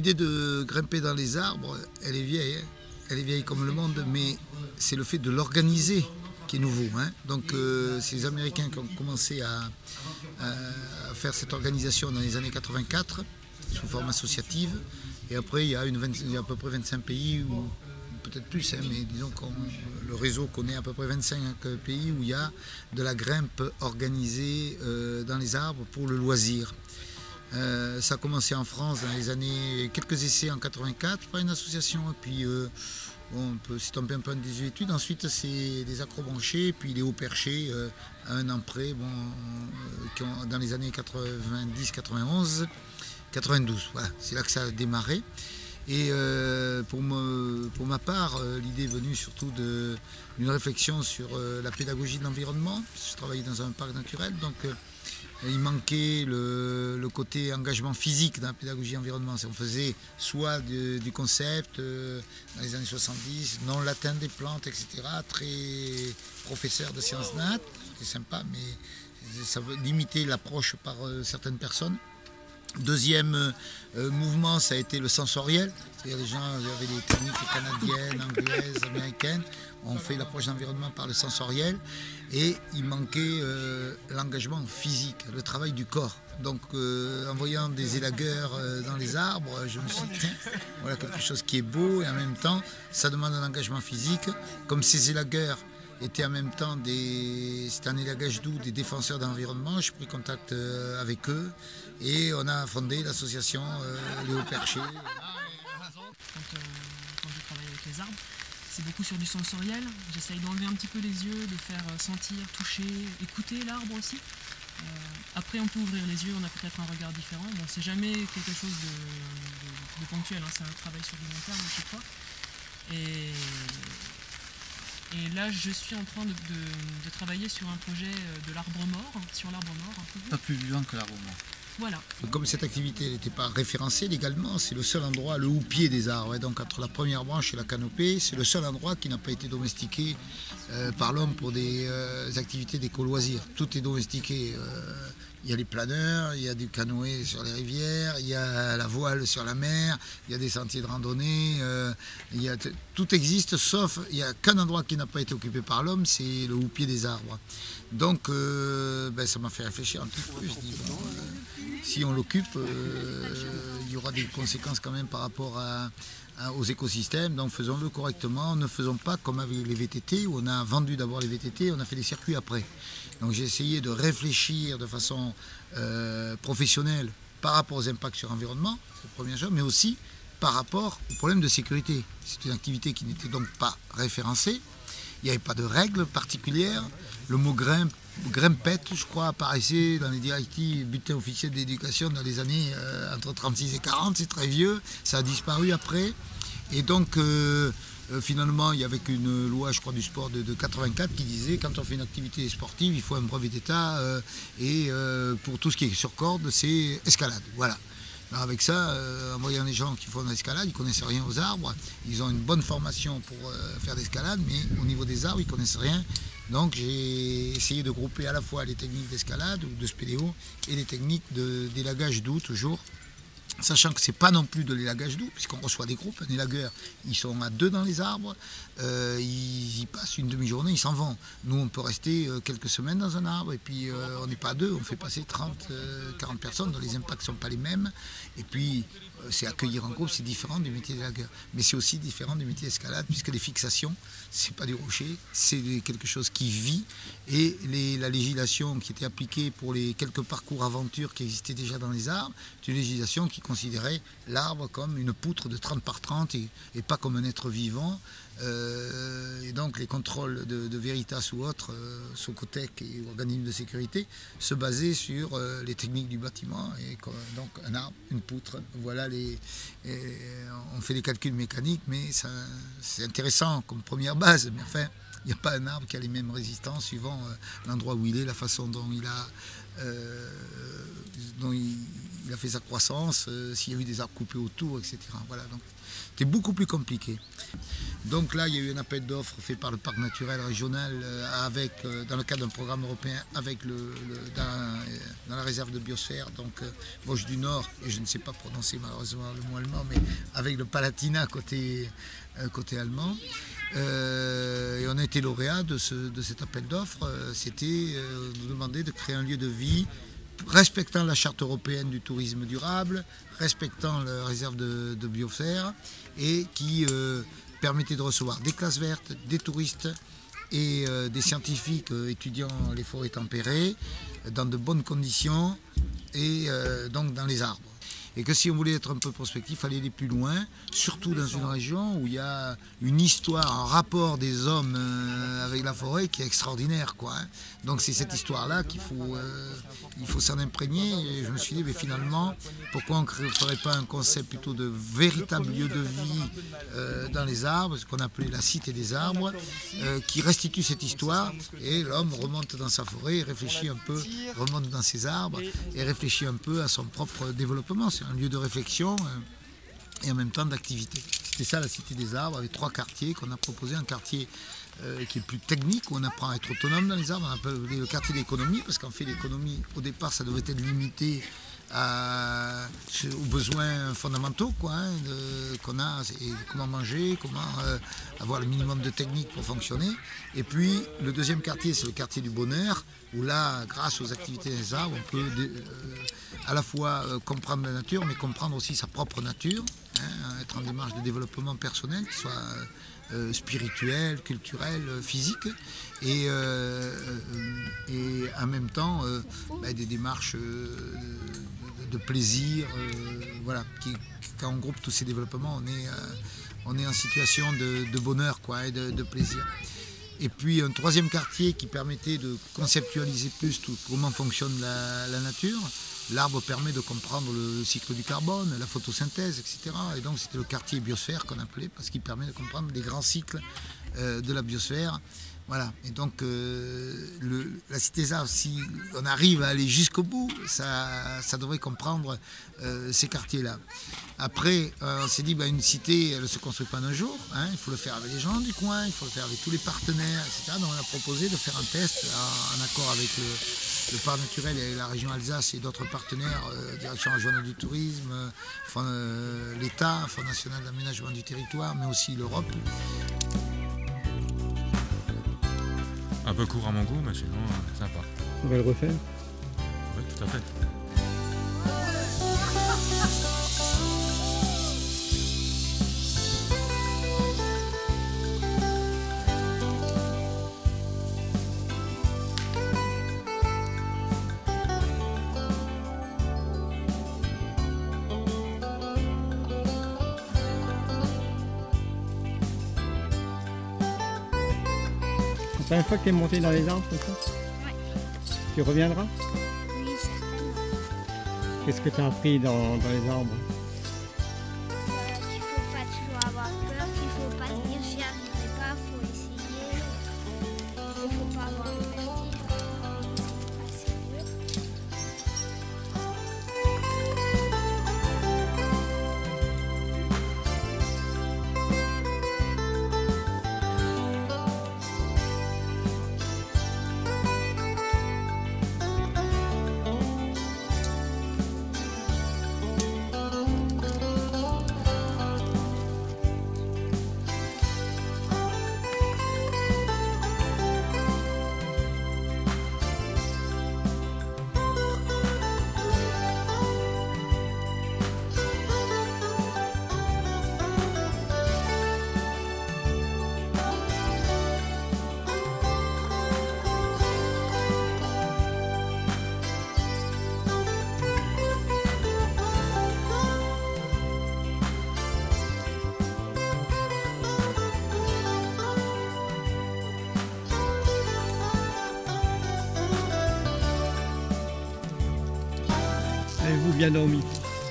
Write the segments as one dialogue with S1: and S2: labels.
S1: L'idée de grimper dans les arbres, elle est vieille, hein. Elle est vieille comme le monde, mais c'est le fait de l'organiser qui est nouveau, hein. Donc c'est les Américains qui ont commencé à faire cette organisation dans les années 84 sous forme associative. Et après, il y a à peu près 25 pays, ou peut-être plus, hein, mais disons que le réseau connaît à peu près 25 pays où il y a de la grimpe organisée dans les arbres pour le loisir. Ça a commencé en France dans les années, quelques essais en 84 par une association, et puis bon, on peut s'étomper un peu en des études. Ensuite, c'est des acrobranchés, puis les hauts perchés à un an près, bon, dans les années 90, 91, 92. Voilà, c'est là que ça a démarré. Et pour ma part, l'idée est venue surtout d'une réflexion sur la pédagogie de l'environnement. Je travaillais dans un parc naturel, donc il manquait le côté engagement physique dans la pédagogie environnement. On faisait soit du concept dans les années 70, non latin des plantes, etc. Très professeur de sciences nat, c'était sympa, mais ça limitait l'approche par certaines personnes. Deuxième mouvement, ça a été le sensoriel. C'est-à-dire les gens, il y avait des techniques canadiennes, anglaises, américaines. On fait l'approche d'environnement par le sensoriel. Et il manquait l'engagement physique, le travail du corps. Donc en voyant des élagueurs dans les arbres, je me suis dit, tiens, voilà quelque chose qui est beau et en même temps, ça demande un engagement physique. Comme ces élagueurs étaient en même temps c'était un élagage doux des défenseurs de l'environnement, j'ai pris contact avec eux et on a fondé l'association Les Hauts Perchés.
S2: Quand je travaille avec les arbres, c'est beaucoup sur du sensoriel. J'essaye d'enlever un petit peu les yeux, de faire sentir, toucher, écouter l'arbre aussi. Après, on peut ouvrir les yeux, on a peut-être un regard différent. Bon, c'est jamais quelque chose de ponctuel, hein. C'est un travail sur du long terme à chaque fois. Et là, je suis en train de travailler sur un projet de l'arbre mort, sur l'arbre mort.
S3: Pas plus vivant que l'arbre mort.
S2: Voilà.
S1: Comme cette activité n'était pas référencée légalement, c'est le seul endroit, le houppier des arbres, et donc entre la première branche et la canopée, c'est le seul endroit qui n'a pas été domestiqué par l'homme pour des activités d'éco-loisirs. Tout est domestiqué. Il y a les planeurs, il y a du canoë sur les rivières, il y a la voile sur la mer, il y a des sentiers de randonnée, tout existe, sauf il n'y a qu'un endroit qui n'a pas été occupé par l'homme, c'est le houppier des arbres. Donc ça m'a fait réfléchir un petit peu. Je dis, bon, si on l'occupe, il y aura des conséquences quand même par rapport aux écosystèmes, donc faisons-le correctement. Ne faisons pas comme avec les VTT, où on a vendu d'abord les VTT, on a fait des circuits après. Donc j'ai essayé de réfléchir de façon professionnelle par rapport aux impacts sur l'environnement, c'est la première chose, mais aussi par rapport aux problèmes de sécurité. C'est une activité qui n'était donc pas référencée, il n'y avait pas de règles particulières. Le mot grimpette, je crois, apparaissait dans les directives bulletins officiels d'éducation dans les années entre 36 et 40, c'est très vieux, ça a disparu après. Et donc finalement, il y avait une loi, je crois, du sport de 84 qui disait quand on fait une activité sportive, il faut un brevet d'État et pour tout ce qui est sur corde, c'est escalade. Voilà. Alors avec ça, en voyant les gens qui font de l'escalade, ils ne connaissent rien aux arbres, ils ont une bonne formation pour faire de l'escalade, mais au niveau des arbres, ils ne connaissent rien. Donc j'ai essayé de grouper à la fois les techniques d'escalade ou de spéléo et les techniques d'élagage doux toujours. Sachant que ce n'est pas non plus de l'élagage doux, puisqu'on reçoit des groupes, un élagueur, ils sont à 2 dans les arbres, ils y passent une demi-journée, ils s'en vont. Nous, on peut rester quelques semaines dans un arbre, et puis on n'est pas à 2, on fait passer 30, 40 personnes, dont les impacts ne sont pas les mêmes. Et puis, c'est accueillir en groupe, c'est différent du métier d'élagueur. Mais c'est aussi différent du métier d'escalade, puisque les fixations, ce n'est pas du rocher, c'est quelque chose qui vit. Et la législation qui était appliquée pour les quelques parcours aventures qui existaient déjà dans les arbres, c'est une législation qui considérait l'arbre comme une poutre de 30 par 30 et pas comme un être vivant. Et donc les contrôles de Veritas ou autres, Socotec et organismes de sécurité, se basaient sur les techniques du bâtiment. Et donc un arbre, une poutre, voilà on fait des calculs mécaniques, mais c'est intéressant comme première base. Mais enfin, il n'y a pas un arbre qui a les mêmes résistances suivant l'endroit où il est, la façon dont il a dont il a fait sa croissance, s'il y a eu des arbres coupés autour, etc. Voilà, donc c'était beaucoup plus compliqué. Donc là, il y a eu un appel d'offres fait par le parc naturel régional dans le cadre d'un programme européen dans la réserve de biosphère, donc Vosges du Nord, et je ne sais pas prononcer malheureusement le mot allemand, mais avec le Palatinat côté allemand. Et on a été lauréat de cet appel d'offres. C'était nous demander de créer un lieu de vie respectant la charte européenne du tourisme durable, respectant la réserve de biosphère et qui permettait de recevoir des classes vertes, des touristes et des scientifiques étudiant les forêts tempérées dans de bonnes conditions et donc dans les arbres. Et que si on voulait être un peu prospectif, il fallait aller plus loin, surtout dans une région où il y a une histoire, un rapport des hommes avec la forêt qui est extraordinaire, quoi, hein. Donc c'est cette histoire-là qu'il faut s'en imprégner. Et je me suis dit, mais finalement, pourquoi on ne ferait pas un concept plutôt de véritable lieu de vie dans les arbres, ce qu'on appelait la cité des arbres, qui restitue cette histoire, et l'homme remonte dans sa forêt, réfléchit un peu, remonte dans ses arbres, et réfléchit un peu à son propre développement. C'est un lieu de réflexion et en même temps d'activité. C'était ça la Cité des Arbres, avec 3 quartiers qu'on a proposé. Un quartier qui est plus technique, où on apprend à être autonome dans les arbres. On appelle le quartier d'économie, parce qu'en fait l'économie, au départ, ça devait être limité aux besoins fondamentaux, quoi, hein, qu'on a, et comment manger, comment avoir le minimum de technique pour fonctionner. Et puis le deuxième quartier, c'est le quartier du bonheur, où là, grâce aux activités des arbres, on peut à la fois comprendre la nature, mais comprendre aussi sa propre nature, hein, être en démarche de développement personnel, qui soit spirituel, culturel, physique, et en même temps des démarches de plaisir, voilà, quand on groupe tous ces développements, on est en situation de bonheur, quoi, et de plaisir. Et puis un troisième quartier qui permettait de conceptualiser plus comment fonctionne la nature. L'arbre permet de comprendre le cycle du carbone, la photosynthèse, etc. Et donc c'était le quartier biosphère qu'on appelait, parce qu'il permet de comprendre les grands cycles de la biosphère. Voilà. Et donc la Cité des Arbres, si on arrive à aller jusqu'au bout, ça devrait comprendre ces quartiers-là. Après, on s'est dit, une cité, elle ne se construit pas d'un jour, hein, il faut le faire avec les gens du coin, il faut le faire avec tous les partenaires, etc. Donc on a proposé de faire un test en accord avec le parc naturel et la région Alsace et d'autres partenaires, Direction régionale du tourisme, l'État, Fonds national d'aménagement du territoire, mais aussi l'Europe.
S4: Un peu court à mon goût, mais sinon sympa.
S5: On va le refaire?
S4: Oui, tout à fait.
S5: C'est la première fois que tu es monté dans les arbres comme ça?
S6: Ouais.
S5: Tu reviendras?
S6: Oui, certainement.
S5: Qu'est-ce que tu as appris dans les arbres?
S6: Qu'il faut pas toujours avoir peur, qu'il faut pas se dire j'y arriverai pas, faut essayer. Il faut pas avoir le vertige, c'est dur.
S5: Avez-vous bien dormi?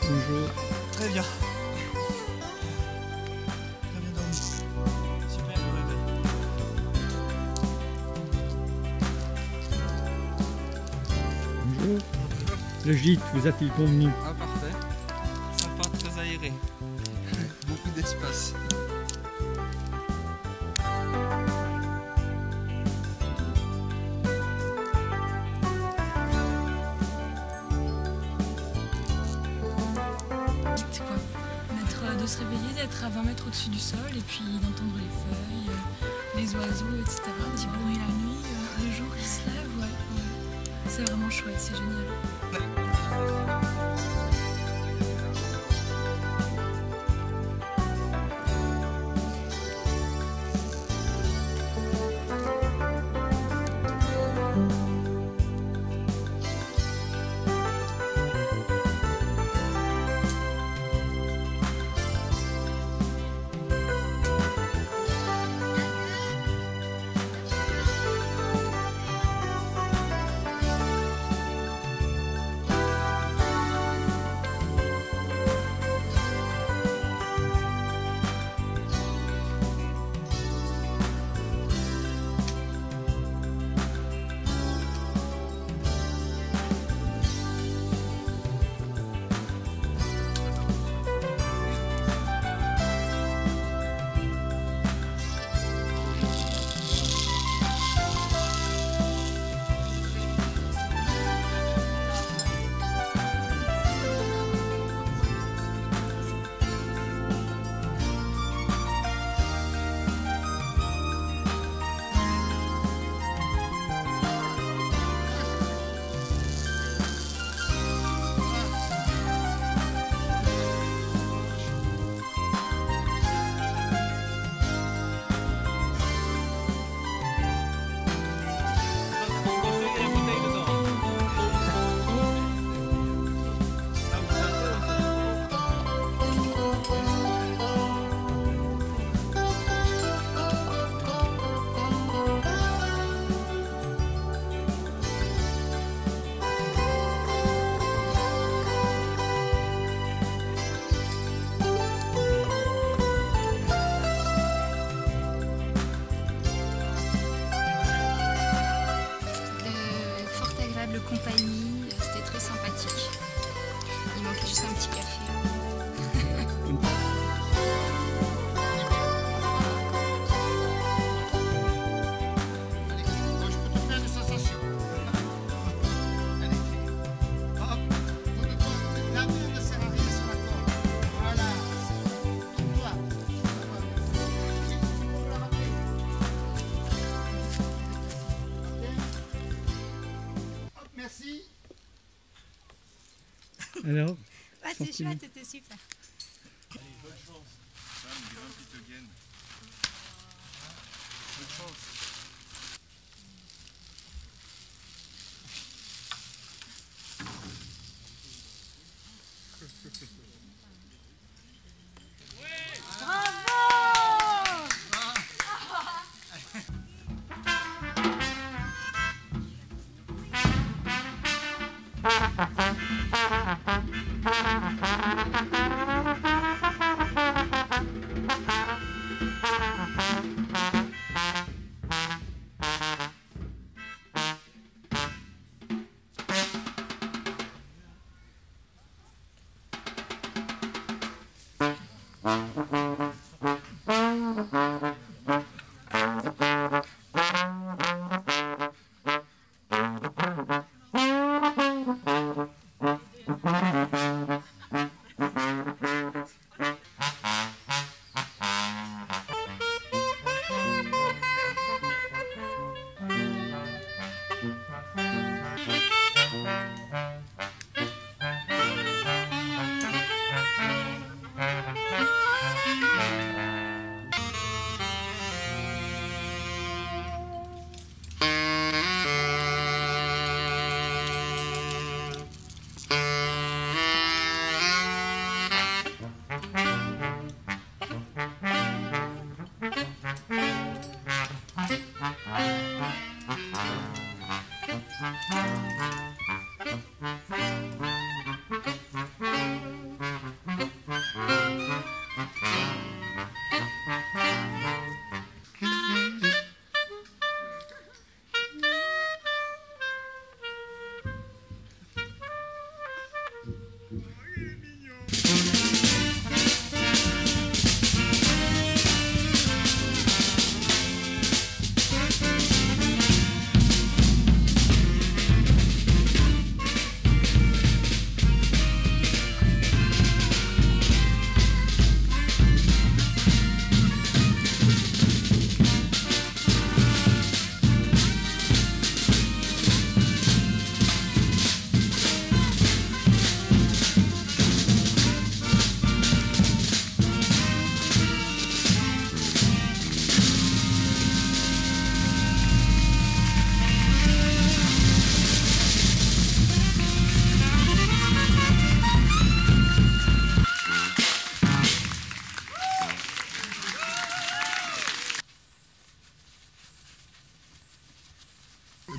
S5: Bonjour.
S3: Très bien. Très bien dormi. Super le réveil.
S5: Bonjour. Le gîte vous a-t-il convenu?
S3: Ah, parfait. Sympa, très aéré. Beaucoup d'espace.
S2: De se réveiller, d'être à 20 mètres au-dessus du sol et puis d'entendre les feuilles, les oiseaux, etc. Un petit bruit la nuit, le jour qui se lève, ouais. C'est vraiment chouette, c'est génial.
S7: Compagnie, c'était très sympathique. Il manquait juste un petit café.
S1: Moi, je peux te faire des sensations. Allez. Hop. La main ne sert à rien sur la corde. Voilà. Tourne-toi. Merci.
S5: Alors,
S7: Ah, c'est chouette, c'était super.
S4: Allez, bonne chance. Femme, bien qui te gagne. Bonne chance.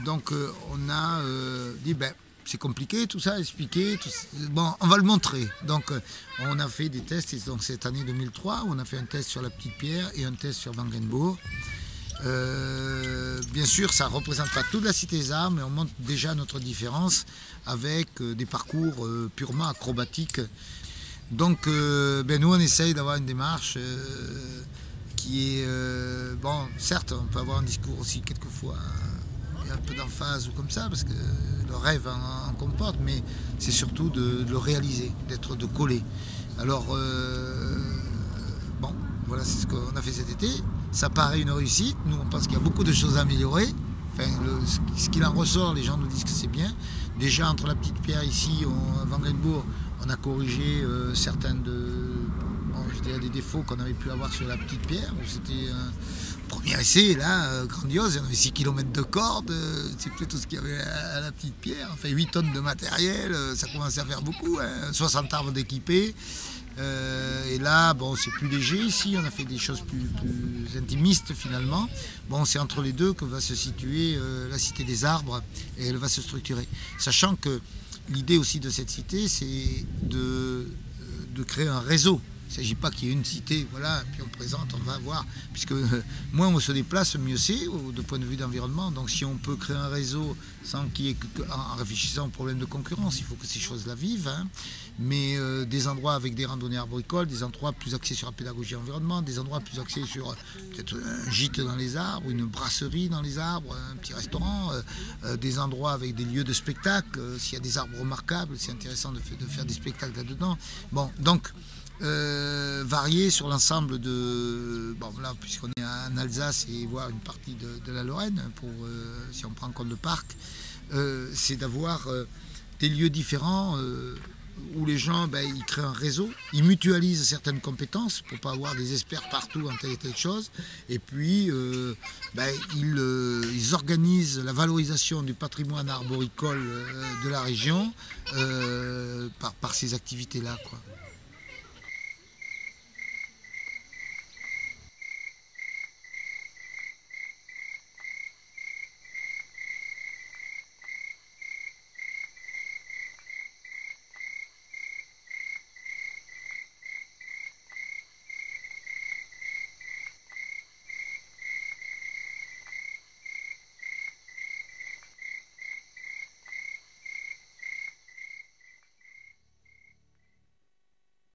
S1: Donc on a dit, ben, c'est compliqué tout ça, expliquer. Bon, on va le montrer. Donc on a fait des tests, et donc cette année 2003, on a fait un test sur la Petite Pierre et un test sur Wangenbourg. Bien sûr, ça ne représente pas toute la Cité des Arbres, mais on montre déjà notre différence avec des parcours purement acrobatiques. Donc ben, nous, on essaye d'avoir une démarche qui est... bon, certes, on peut avoir un discours aussi quelquefois un peu d'emphase ou comme ça, parce que le rêve en comporte, mais c'est surtout de le réaliser, de coller. Alors, bon, voilà, c'est ce qu'on a fait cet été. Ça paraît une réussite. Nous, on pense qu'il y a beaucoup de choses à améliorer. Enfin, ce qu'il en ressort, les gens nous disent que c'est bien. Déjà, entre la Petite Pierre ici, à Wangenbourg, on a corrigé certains des défauts qu'on avait pu avoir sur la Petite Pierre, où c'était un premier essai, là, grandiose. Il y en avait 6 km de corde, c'est plutôt ce qu'il y avait à la Petite Pierre. Enfin, 8 tonnes de matériel, ça commençait à faire beaucoup, hein, 60 arbres d'équipés. Et là, bon, c'est plus léger ici, on a fait des choses plus intimistes finalement. Bon, c'est entre les deux que va se situer la Cité des Arbres et elle va se structurer. Sachant que l'idée aussi de cette cité, c'est de créer un réseau. Il ne s'agit pas qu'il y ait une cité, voilà, puis on présente, on va voir, puisque moins on se déplace, mieux c'est, de point de vue d'environnement. Donc si on peut créer un réseau sans qu'il y ait, en réfléchissant au problème de concurrence, il faut que ces choses-là vivent, hein. Mais des endroits avec des randonnées arboricoles, des endroits plus axés sur la pédagogie environnement, des endroits plus axés sur peut-être un gîte dans les arbres, une brasserie dans les arbres, un petit restaurant, des endroits avec des lieux de spectacle. S'il y a des arbres remarquables, c'est intéressant de faire des spectacles là-dedans. Bon, donc varier sur l'ensemble de... Bon, là, puisqu'on est en Alsace et voir une partie de la Lorraine, si on prend en compte le parc, c'est d'avoir des lieux différents où les gens, ben, ils créent un réseau, ils mutualisent certaines compétences pour ne pas avoir des experts partout en telle et telle chose, et puis ben, ils organisent la valorisation du patrimoine arboricole de la région par ces activités-là, quoi.